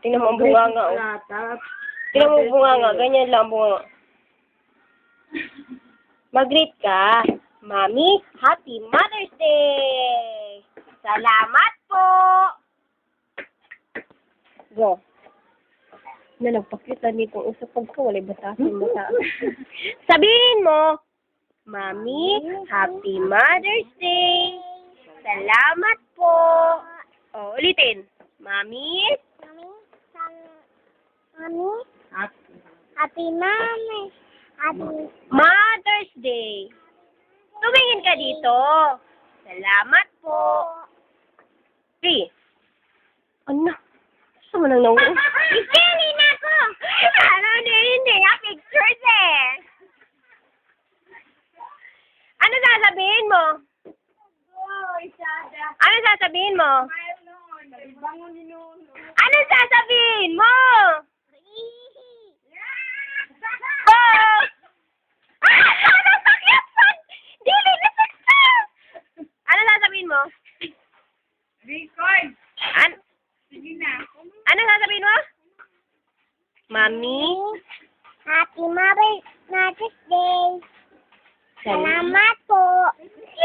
Tingnan mo ang bunganga, oh. Tingnan mo ang bunganga. Ganyan lang ang bunganga. Mag-greet ka. Mami, Happy Mother's Day! Salamat po! Go. Na nagpakita ni kung usapag ko, walay batasin mo sa sabihin mo, Mami, Happy Mother's Day! Salamat po! Oh, ulitin. Mami, Happy Mami. Happy Mother's Day! Tumingin ka dito. Salamat po. 3. Ano? Gusto mo nang nauwi? Ikili na ko! Ano, hindi. Pictures eh. Ano sasabihin mo? Ano sasabihin mo? Ano sasabihin mo? Oh! Ah! Nasakit pa! Dili na success! Ano sasabihin mo? Record. Sige na. Ano sasabihin mo? Mami, Happy Mother's Day. Salamat po.